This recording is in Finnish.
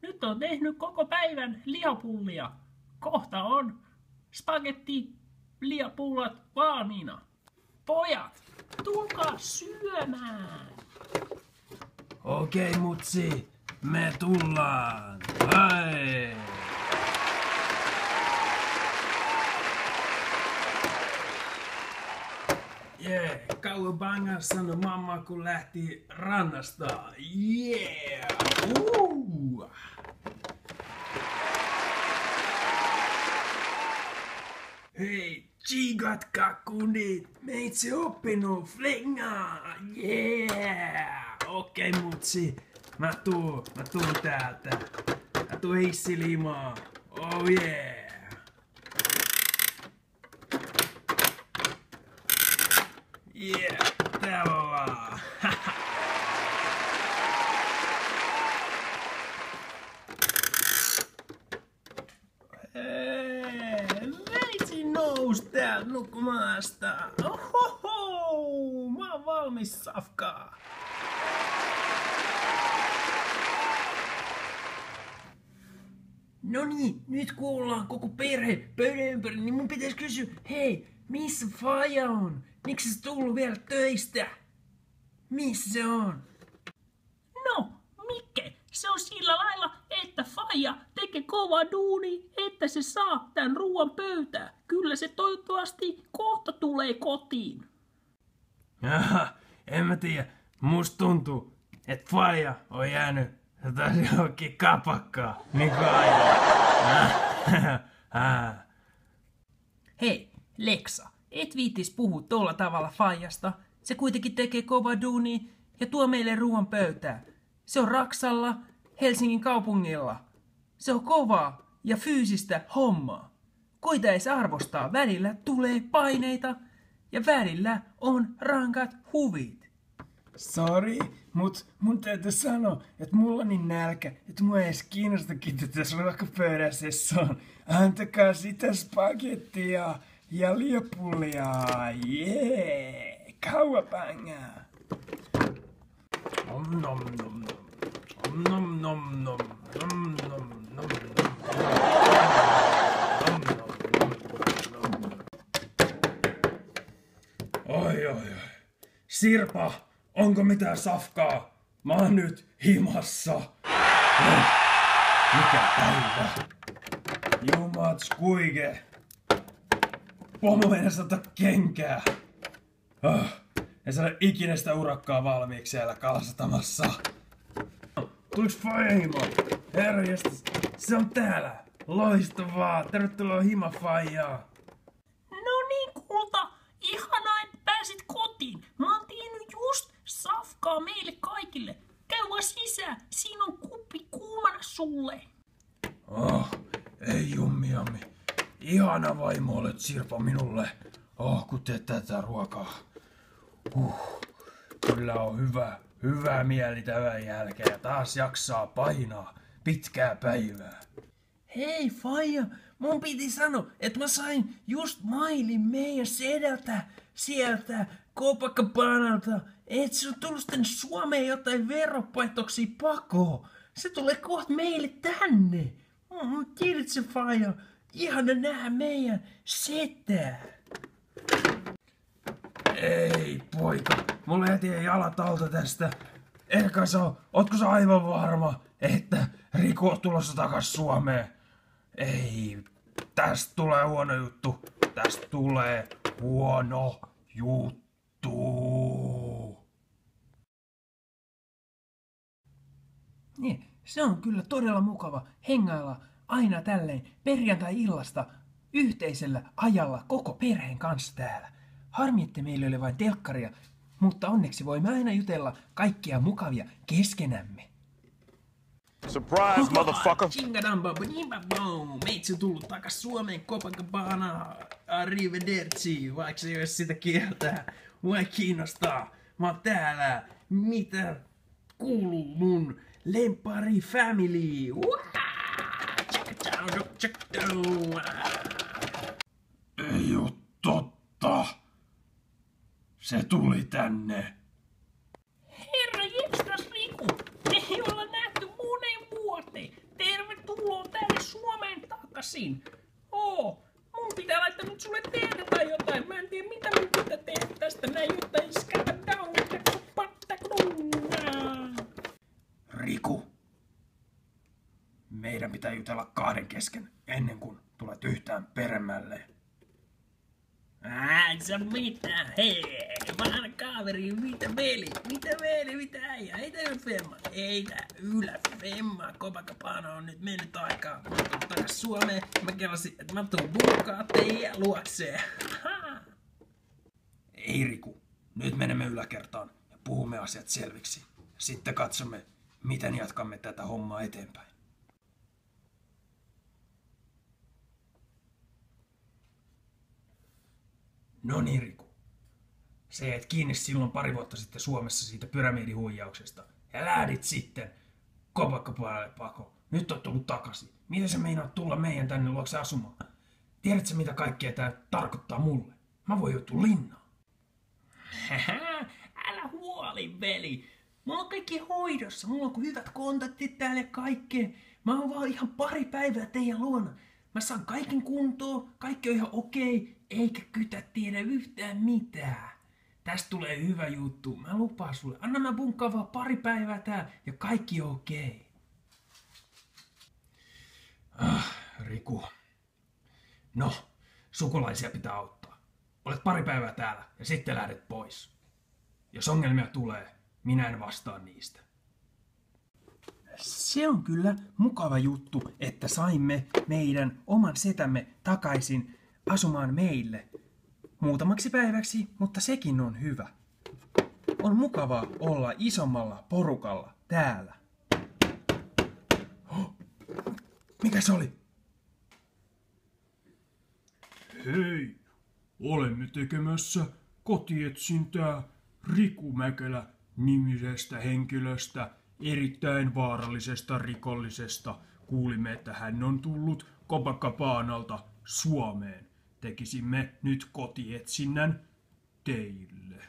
Nyt on tehnyt koko päivän lihapullia. Kohta on spagetti lihapullat valmiina. Pojat, tulkaa syömään. Okei, mutsi, me tullaan. Hai! Jee, kauan sanoi mamma kun lähti rannasta. Jee! Hei, tsiigatkaa kunnit, meitsi oppinut flingaa. Yeah! Okei, mutsi, mä tuun täältä. Mä tuun hissilimaa. Oh yeah! Yeah, täällä ollaan. Meitsi nous täältä nukkumasta. Ohoho, mä oon valmis safkaa. No niin, nyt kun ollaan koko perhe pöydän ympäri, niin mun pitäisi kysyä, hei, missä faija on? Miksi se tullut vielä töistä? Missä se on? No, Mikke, se on sillä lailla, että faija tekee kova duuni, että se saa tän ruoan pöytään. Kyllä se toivottavasti kohta tulee kotiin. Jaha, en mä tiedä. Musta tuntuu, että faija on jäänyt johonkin kapakkaan. Niin kuin aina. Hei, Leksa, et viittis puhua tolla tavalla faijasta. Se kuitenkin tekee kova duuni ja tuo meille ruoan pöytään. Se on Raksalla, Helsingin kaupungilla. Se on kovaa ja fyysistä hommaa. Koita edes arvostaa, välillä tulee paineita ja välillä on rankat huvit. Sori, mut mun täytyy sanoa, että mulla on niin nälkä, että mua ei edes kiinnostakin tätä ruokapöydässä on. Antakaa sitä spagettia ja liapullia. Jee, kauapangää. Om nom nom nom. Om nom nom nom. Om nom nom nom. Om nom nom nom. Oi. Sirpa, onko mitään safkaa? Mä oon nyt himassa. Mikä päivä? Jumats kuike. Pomo meinasi ottaa kenkää. Ei saada ikinä sitä urakkaa valmiiksi siellä kalasatamassa. Tuliks faija? Herranjestas, se on täällä. Loistavaa. Tervetuloa himafaijaa. No niin, kulta. Ihanaa, että pääsit kotiin. Mä oon tiennyt just safkaa meille kaikille. Käy vaan sisään. Siinä on kuppi kuumana sulle. Ei jummiammi. Ihana vaimo olet, Sirpa, minulle. Kun teet tätä ruokaa. Kyllä on hyvä mieli tämän jälkeen. Ja taas jaksaa painaa pitkää päivää. Hei faija, mun piti sanoa, että mä sain just mailin meidän sedältä sieltä Copacabanalta, että se on tullut tänne Suomeen jotain veropetoksia pakoon. Se tulee kohta meille tänne. Tiedätkö faija, ihana nähdä meidän setää. Ei poika, mulla jätee jalat alta tästä. Ootko sä aivan varma, että Riku on tulossa takas Suomeen? Ei, tästä tulee huono juttu. Tästä tulee huono juttu. Niin, se on kyllä todella mukava hengailla aina tälleen perjantai-illasta yhteisellä ajalla koko perheen kanssa täällä. Harmi, että meillä ei ole vain telkkaria, mutta onneksi voimme aina jutella kaikkia mukavia keskenämme. Surprise, motherfucker! Meitsi on tullut takas Suomeen, Copacabana, arrivederci, vaikka se ei ole sitä kieltä. Mua kiinnostaa. Mä oon täällä. Mitä kuuluu mun lempari family? Ei oo totta. Se tuli tänne. Herra jestas, Riku! Me ei olla nähty moneen vuoteen. Tervetuloa tänne Suomeen takaisin. Mun pitää laittaa nyt sulle tehdä tai jotain. Mä en tiedä mitä mun pitää tehdä tästä näin, jotta ei skätä down. Riku, meidän pitää jutella kahden kesken ennen kuin tulet yhtään peremmälle. Se mitä? Hei, vanha kaveri, mitä veli, mitä äijä, ei tää femma, ei tää ylä femma, Copacabana on nyt mennyt aikaa, mä tuun takas Suomeen, mä kelasin, että mä tuun bulkaa teidän luokseen. Ei Riku, nyt menemme yläkertaan ja puhumme asiat selviksi. Sitten katsomme, miten jatkamme tätä hommaa eteenpäin. No niin, Riku. Se jäit kiinni silloin pari vuotta sitten Suomessa siitä pyramidihuijauksesta. Ja lähdit sitten Copacabanalle pako. Nyt oot tullut takaisin. Miten sä meinaat tulla meidän tänne luokse asumaan? Tiedätkö mitä kaikkea tää tarkoittaa mulle? Mä voin joutua linnaan. Älä huoli, veli. Mulla on kaikki hoidossa. Mulla on hyvät kontaktit täällä ja kaikkea. Mä oon vaan ihan pari päivää teidän luona. Mä saan kaiken kuntoon, kaikki on ihan okei, eikä kytä tiedä yhtään mitään. Tästä tulee hyvä juttu, mä lupaan sulle. Anna mä bunkkaan vaan pari päivää tää ja kaikki on okei. Riku. No, sukulaisia pitää auttaa. Olet pari päivää täällä ja sitten lähdet pois. Jos ongelmia tulee, minä en vastaa niistä. Se on kyllä mukava juttu, että saimme meidän oman setämme takaisin asumaan meille. Muutamaksi päiväksi, mutta sekin on hyvä. On mukavaa olla isommalla porukalla täällä. Mikä se oli? Hei, olemme tekemässä kotietsintää Riku Mäkelä nimisestä henkilöstä, erittäin vaarallisesta rikollisesta. Kuulimme, että hän on tullut Copacabanalta Suomeen. Tekisimme nyt kotietsinnän teille.